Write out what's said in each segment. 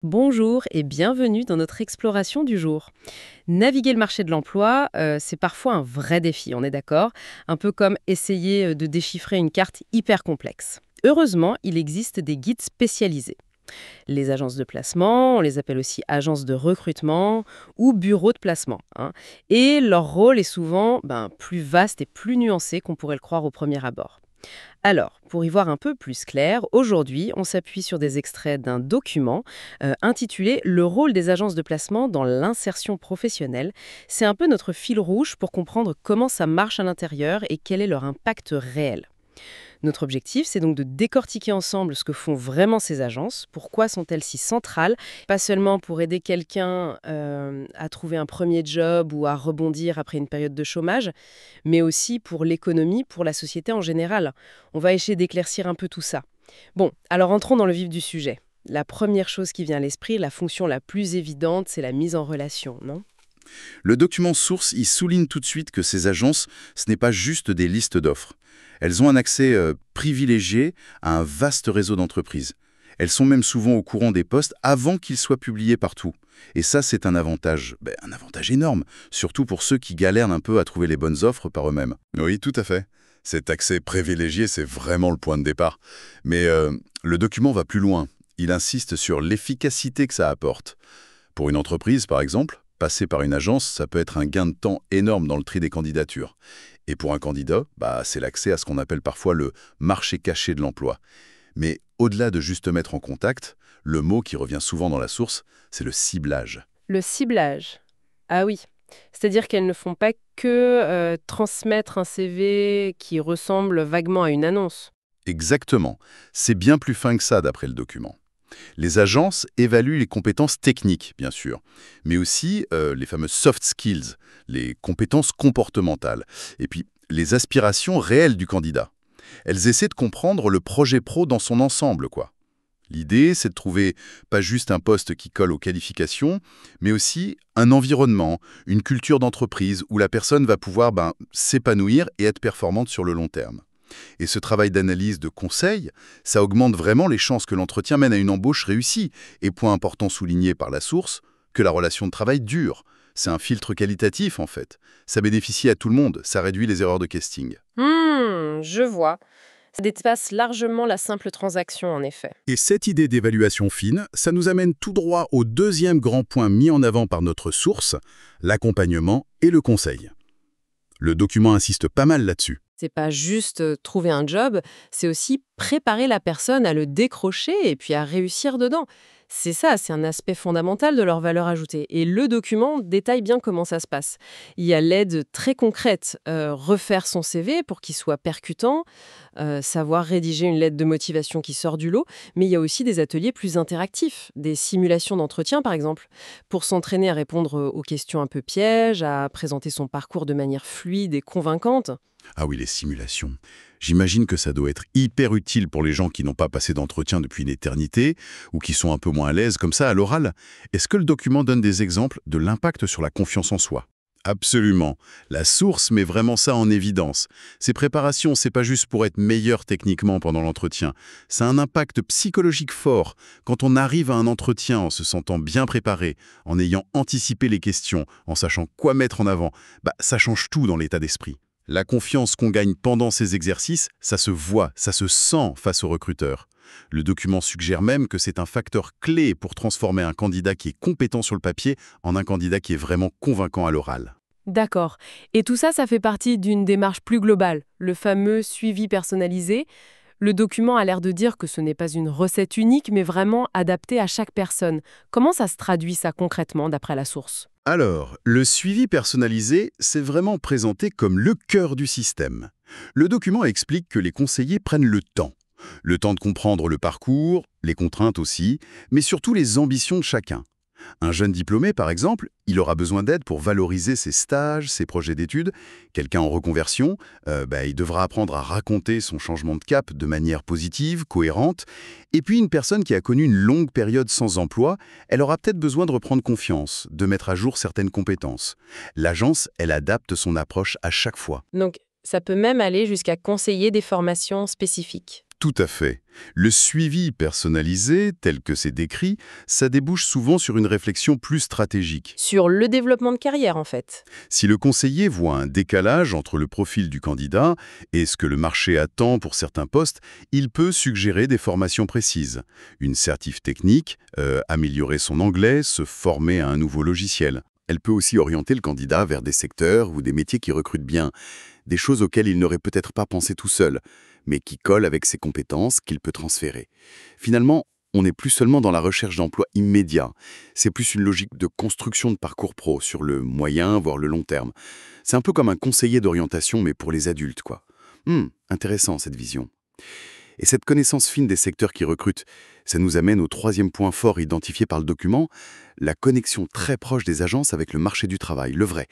Bonjour et bienvenue dans notre exploration du jour. Naviguer le marché de l'emploi, c'est parfois un vrai défi, on est d'accord. Un peu comme essayer de déchiffrer une carte hyper complexe. Heureusement, il existe des guides spécialisés. Les agences de placement, on les appelle aussi agences de recrutement ou bureaux de placement, hein. Et leur rôle est souvent plus vaste et plus nuancé qu'on pourrait le croire au premier abord. Alors, pour y voir un peu plus clair, aujourd'hui, on s'appuie sur des extraits d'un document intitulé «Le rôle des agences de placement dans l'insertion professionnelle». C'est un peu notre fil rouge pour comprendre comment ça marche à l'intérieur et quel est leur impact réel. Notre objectif, c'est donc de décortiquer ensemble ce que font vraiment ces agences, pourquoi sont-elles si centrales, pas seulement pour aider quelqu'un à trouver un premier job ou à rebondir après une période de chômage, mais aussi pour l'économie, pour la société en général. On va essayer d'éclaircir un peu tout ça. Bon, alors entrons dans le vif du sujet. La première chose qui vient à l'esprit, la fonction la plus évidente, c'est la mise en relation, non? Le document source y souligne tout de suite que ces agences, ce n'est pas juste des listes d'offres. Elles ont un accès privilégié à un vaste réseau d'entreprises. Elles sont même souvent au courant des postes avant qu'ils soient publiés partout. Et ça, c'est un avantage énorme, surtout pour ceux qui galèrent un peu à trouver les bonnes offres par eux-mêmes. Oui, tout à fait. Cet accès privilégié, c'est vraiment le point de départ. Mais le document va plus loin. Il insiste sur l'efficacité que ça apporte. Pour une entreprise, par exemple, passer par une agence, ça peut être un gain de temps énorme dans le tri des candidatures. Et pour un candidat, c'est l'accès à ce qu'on appelle parfois le marché caché de l'emploi. Mais au-delà de juste mettre en contact, le mot qui revient souvent dans la source, c'est le ciblage. Le ciblage. Ah oui. C'est-à-dire qu'elles ne font pas que transmettre un CV qui ressemble vaguement à une annonce. Exactement. C'est bien plus fin que ça d'après le document. Les agences évaluent les compétences techniques, bien sûr, mais aussi les fameuses soft skills, les compétences comportementales, et puis les aspirations réelles du candidat. Elles essaient de comprendre le projet pro dans son ensemble, quoi. L'idée, c'est de trouver pas juste un poste qui colle aux qualifications, mais aussi un environnement, une culture d'entreprise où la personne va pouvoir s'épanouir et être performante sur le long terme. Et ce travail d'analyse, de conseil, ça augmente vraiment les chances que l'entretien mène à une embauche réussie. Et point important souligné par la source, que la relation de travail dure. C'est un filtre qualitatif en fait. Ça bénéficie à tout le monde, ça réduit les erreurs de casting. Je vois. Ça dépasse largement la simple transaction, en effet. Et cette idée d'évaluation fine, ça nous amène tout droit au deuxième grand point mis en avant par notre source, l'accompagnement et le conseil. Le document insiste pas mal là-dessus. C'est pas juste trouver un job, c'est aussi préparer la personne à le décrocher et puis à réussir dedans. C'est ça, c'est un aspect fondamental de leur valeur ajoutée. Et le document détaille bien comment ça se passe. Il y a l'aide très concrète, refaire son CV pour qu'il soit percutant, savoir rédiger une lettre de motivation qui sort du lot, mais il y a aussi des ateliers plus interactifs, des simulations d'entretien par exemple, pour s'entraîner à répondre aux questions un peu pièges, à présenter son parcours de manière fluide et convaincante. Ah oui, les simulations. J'imagine que ça doit être hyper utile pour les gens qui n'ont pas passé d'entretien depuis une éternité ou qui sont un peu moins à l'aise comme ça à l'oral. Est-ce que le document donne des exemples de l'impact sur la confiance en soi? Absolument. La source met vraiment ça en évidence. Ces préparations, c'est pas juste pour être meilleur techniquement pendant l'entretien. Ça a un impact psychologique fort. Quand on arrive à un entretien en se sentant bien préparé, en ayant anticipé les questions, en sachant quoi mettre en avant, ça change tout dans l'état d'esprit. La confiance qu'on gagne pendant ces exercices, ça se voit, ça se sent face au recruteur. Le document suggère même que c'est un facteur clé pour transformer un candidat qui est compétent sur le papier en un candidat qui est vraiment convaincant à l'oral. D'accord. Et tout ça, ça fait partie d'une démarche plus globale, le fameux suivi personnalisé. Le document a l'air de dire que ce n'est pas une recette unique, mais vraiment adaptée à chaque personne. Comment ça se traduit ça concrètement, d'après la source? Alors, le suivi personnalisé, c'est vraiment présenté comme le cœur du système. Le document explique que les conseillers prennent le temps. Le temps de comprendre le parcours, les contraintes aussi, mais surtout les ambitions de chacun. Un jeune diplômé, par exemple, il aura besoin d'aide pour valoriser ses stages, ses projets d'études. Quelqu'un en reconversion, il devra apprendre à raconter son changement de cap de manière positive, cohérente. Et puis une personne qui a connu une longue période sans emploi, elle aura peut-être besoin de reprendre confiance, de mettre à jour certaines compétences. L'agence, elle adapte son approche à chaque fois. Donc, ça peut même aller jusqu'à conseiller des formations spécifiques. Tout à fait. Le suivi personnalisé, tel que c'est décrit, ça débouche souvent sur une réflexion plus stratégique. Sur le développement de carrière, en fait. Si le conseiller voit un décalage entre le profil du candidat et ce que le marché attend pour certains postes, il peut suggérer des formations précises. Une certif technique, améliorer son anglais, se former à un nouveau logiciel. Elle peut aussi orienter le candidat vers des secteurs ou des métiers qui recrutent bien, des choses auxquelles il n'aurait peut-être pas pensé tout seul, mais qui collent avec ses compétences qu'il peut transférer. Finalement, on n'est plus seulement dans la recherche d'emploi immédiat, c'est plus une logique de construction de parcours pro sur le moyen, voire le long terme. C'est un peu comme un conseiller d'orientation, mais pour les adultes, quoi. Intéressant cette vision. Et cette connaissance fine des secteurs qui recrutent, ça nous amène au troisième point fort identifié par le document, la connexion très proche des agences avec le marché du travail, le vrai.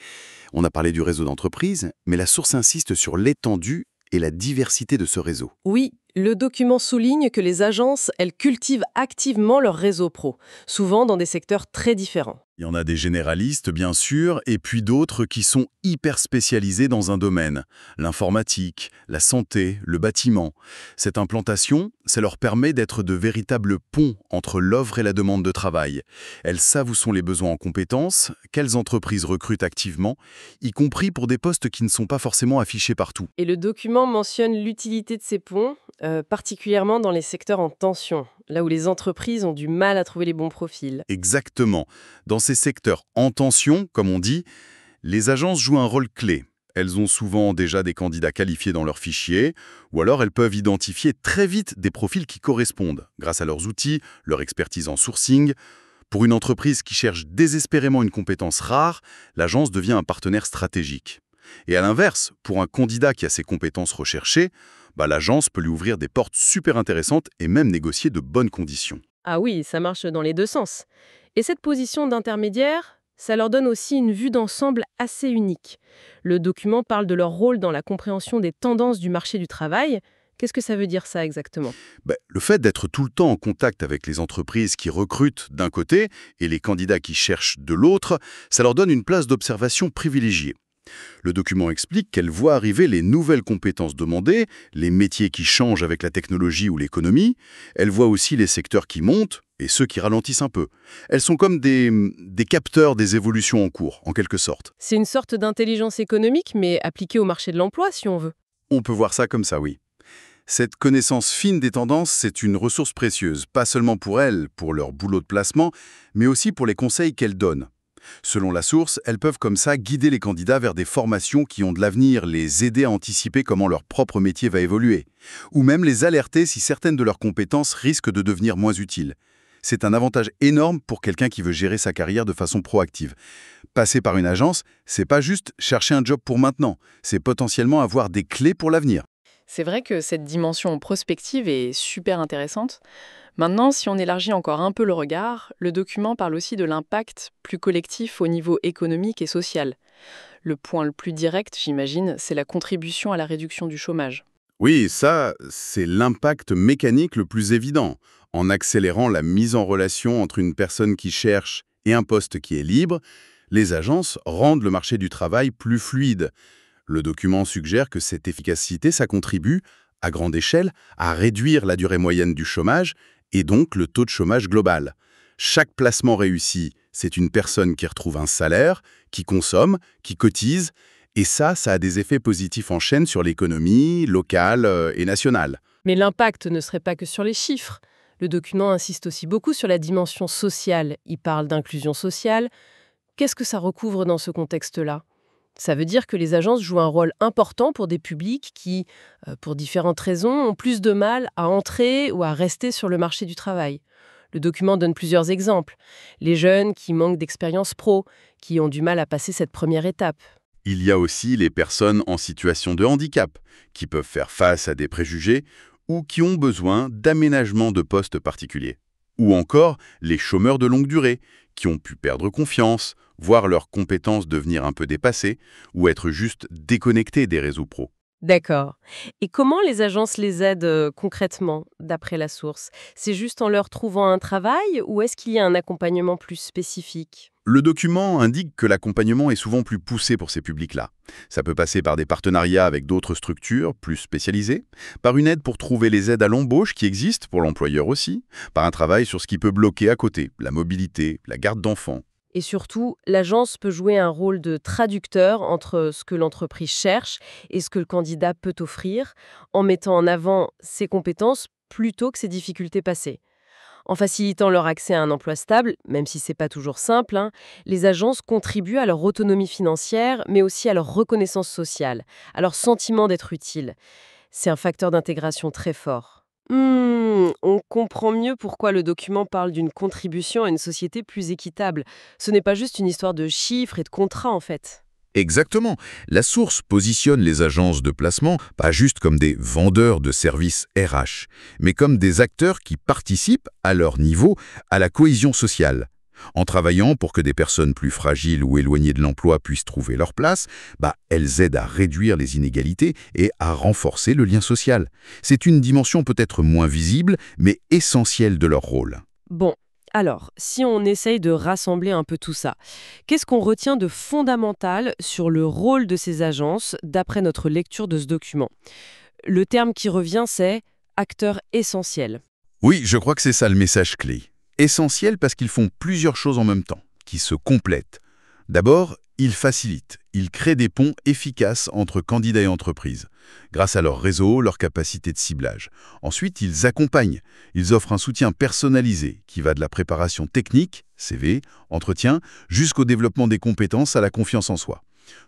On a parlé du réseau d'entreprise, mais la source insiste sur l'étendue et la diversité de ce réseau. Oui, le document souligne que les agences, elles cultivent activement leur réseau pro, souvent dans des secteurs très différents. Il y en a des généralistes, bien sûr, et puis d'autres qui sont hyper spécialisés dans un domaine. L'informatique, la santé, le bâtiment. Cette implantation, ça leur permet d'être de véritables ponts entre l'offre et la demande de travail. Elles savent où sont les besoins en compétences, quelles entreprises recrutent activement, y compris pour des postes qui ne sont pas forcément affichés partout. Et le document mentionne l'utilité de ces ponts, particulièrement dans les secteurs en tension, là où les entreprises ont du mal à trouver les bons profils. Exactement. Dans ces secteurs en tension, comme on dit, les agences jouent un rôle clé. Elles ont souvent déjà des candidats qualifiés dans leurs fichiers, ou alors elles peuvent identifier très vite des profils qui correspondent, grâce à leurs outils, leur expertise en sourcing. Pour une entreprise qui cherche désespérément une compétence rare, l'agence devient un partenaire stratégique. Et à l'inverse, pour un candidat qui a ces compétences recherchées, l'agence peut lui ouvrir des portes super intéressantes et même négocier de bonnes conditions. Ah oui, ça marche dans les deux sens. Et cette position d'intermédiaire, ça leur donne aussi une vue d'ensemble assez unique. Le document parle de leur rôle dans la compréhension des tendances du marché du travail. Qu'est-ce que ça veut dire ça exactement ? Le fait d'être tout le temps en contact avec les entreprises qui recrutent d'un côté et les candidats qui cherchent de l'autre, ça leur donne une place d'observation privilégiée. Le document explique qu'elle voit arriver les nouvelles compétences demandées, les métiers qui changent avec la technologie ou l'économie. Elle voit aussi les secteurs qui montent et ceux qui ralentissent un peu. Elles sont comme des capteurs des évolutions en cours, en quelque sorte. C'est une sorte d'intelligence économique, mais appliquée au marché de l'emploi, si on veut. On peut voir ça comme ça, oui. Cette connaissance fine des tendances, c'est une ressource précieuse, pas seulement pour elles, pour leur boulot de placement, mais aussi pour les conseils qu'elles donnent. Selon la source, elles peuvent comme ça guider les candidats vers des formations qui ont de l'avenir, les aider à anticiper comment leur propre métier va évoluer, ou même les alerter si certaines de leurs compétences risquent de devenir moins utiles. C'est un avantage énorme pour quelqu'un qui veut gérer sa carrière de façon proactive. Passer par une agence, c'est pas juste chercher un job pour maintenant, c'est potentiellement avoir des clés pour l'avenir. C'est vrai que cette dimension prospective est super intéressante. Maintenant, si on élargit encore un peu le regard, le document parle aussi de l'impact plus collectif au niveau économique et social. Le point le plus direct, j'imagine, c'est la contribution à la réduction du chômage. Oui, ça, c'est l'impact mécanique le plus évident. En accélérant la mise en relation entre une personne qui cherche et un poste qui est libre, les agences rendent le marché du travail plus fluide. Le document suggère que cette efficacité, ça contribue, à grande échelle, à réduire la durée moyenne du chômage et donc le taux de chômage global. Chaque placement réussi, c'est une personne qui retrouve un salaire, qui consomme, qui cotise, et ça a des effets positifs en chaîne sur l'économie locale et nationale. Mais l'impact ne serait pas que sur les chiffres. Le document insiste aussi beaucoup sur la dimension sociale. Il parle d'inclusion sociale. Qu'est-ce que ça recouvre dans ce contexte-là ? Ça veut dire que les agences jouent un rôle important pour des publics qui, pour différentes raisons, ont plus de mal à entrer ou à rester sur le marché du travail. Le document donne plusieurs exemples. Les jeunes qui manquent d'expérience pro, qui ont du mal à passer cette première étape. Il y a aussi les personnes en situation de handicap, qui peuvent faire face à des préjugés ou qui ont besoin d'aménagements de postes particuliers. Ou encore les chômeurs de longue durée, qui ont pu perdre confiance, voir leurs compétences devenir un peu dépassées, ou être juste déconnectés des réseaux pro. D'accord. Et comment les agences les aident concrètement, d'après la source? C'est juste en leur trouvant un travail ou est-ce qu'il y a un accompagnement plus spécifique? Le document indique que l'accompagnement est souvent plus poussé pour ces publics-là. Ça peut passer par des partenariats avec d'autres structures plus spécialisées, par une aide pour trouver les aides à l'embauche qui existent pour l'employeur aussi, par un travail sur ce qui peut bloquer à côté, la mobilité, la garde d'enfants. Et surtout, l'agence peut jouer un rôle de traducteur entre ce que l'entreprise cherche et ce que le candidat peut offrir, en mettant en avant ses compétences plutôt que ses difficultés passées. En facilitant leur accès à un emploi stable, même si c'est pas toujours simple, les agences contribuent à leur autonomie financière, mais aussi à leur reconnaissance sociale, à leur sentiment d'être utile. C'est un facteur d'intégration très fort. On comprend mieux pourquoi le document parle d'une contribution à une société plus équitable. Ce n'est pas juste une histoire de chiffres et de contrats, en fait. Exactement. La source positionne les agences de placement pas juste comme des vendeurs de services RH, mais comme des acteurs qui participent, à leur niveau, à la cohésion sociale. En travaillant pour que des personnes plus fragiles ou éloignées de l'emploi puissent trouver leur place, elles aident à réduire les inégalités et à renforcer le lien social. C'est une dimension peut-être moins visible, mais essentielle de leur rôle. Bon, alors, si on essaye de rassembler un peu tout ça, qu'est-ce qu'on retient de fondamental sur le rôle de ces agences d'après notre lecture de ce document? Le terme qui revient, c'est acteur essentiel. Oui, je crois que c'est ça le message clé. Essentiel parce qu'ils font plusieurs choses en même temps, qui se complètent. D'abord, ils facilitent, ils créent des ponts efficaces entre candidats et entreprises, grâce à leur réseau, leur capacité de ciblage. Ensuite, ils accompagnent, ils offrent un soutien personnalisé qui va de la préparation technique, CV, entretien, jusqu'au développement des compétences à la confiance en soi.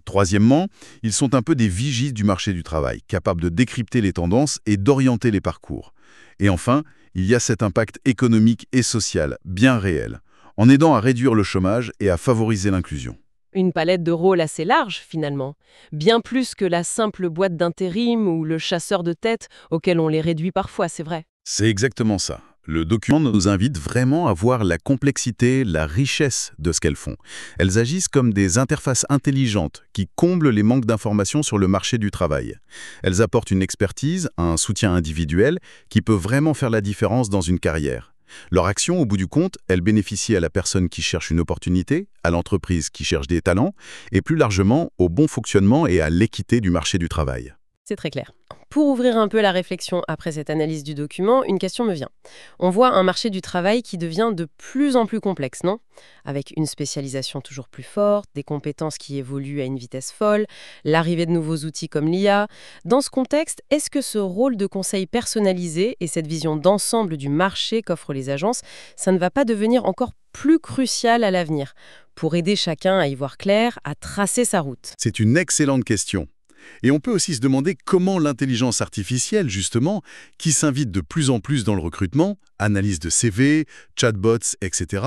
Troisièmement, ils sont un peu des vigies du marché du travail, capables de décrypter les tendances et d'orienter les parcours. Et enfin, il y a cet impact économique et social bien réel, en aidant à réduire le chômage et à favoriser l'inclusion. Une palette de rôles assez large, finalement. Bien plus que la simple boîte d'intérim ou le chasseur de tête auquel on les réduit parfois, c'est vrai. C'est exactement ça. Le document nous invite vraiment à voir la complexité, la richesse de ce qu'elles font. Elles agissent comme des interfaces intelligentes qui comblent les manques d'informations sur le marché du travail. Elles apportent une expertise, un soutien individuel qui peut vraiment faire la différence dans une carrière. Leur action, au bout du compte, elle bénéficie à la personne qui cherche une opportunité, à l'entreprise qui cherche des talents, et plus largement au bon fonctionnement et à l'équité du marché du travail. C'est très clair. Pour ouvrir un peu la réflexion après cette analyse du document, une question me vient. On voit un marché du travail qui devient de plus en plus complexe, non? Avec une spécialisation toujours plus forte, des compétences qui évoluent à une vitesse folle, l'arrivée de nouveaux outils comme l'IA. Dans ce contexte, est-ce que ce rôle de conseil personnalisé et cette vision d'ensemble du marché qu'offrent les agences, ça ne va pas devenir encore plus crucial à l'avenir pour aider chacun à y voir clair, à tracer sa route? C'est une excellente question. Et on peut aussi se demander comment l'intelligence artificielle, justement, qui s'invite de plus en plus dans le recrutement, analyse de CV, chatbots, etc.,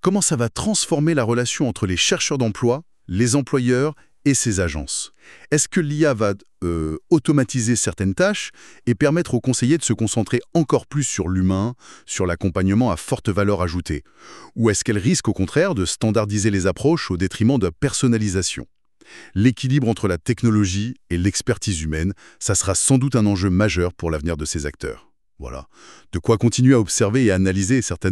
comment ça va transformer la relation entre les chercheurs d'emploi, les employeurs et ces agences. Est-ce que l'IA va automatiser certaines tâches et permettre aux conseillers de se concentrer encore plus sur l'humain, sur l'accompagnement à forte valeur ajoutée? Ou est-ce qu'elle risque au contraire de standardiser les approches au détriment de la personnalisation? L'équilibre entre la technologie et l'expertise humaine, ça sera sans doute un enjeu majeur pour l'avenir de ces acteurs. Voilà. De quoi continuer à observer et à analyser certainement.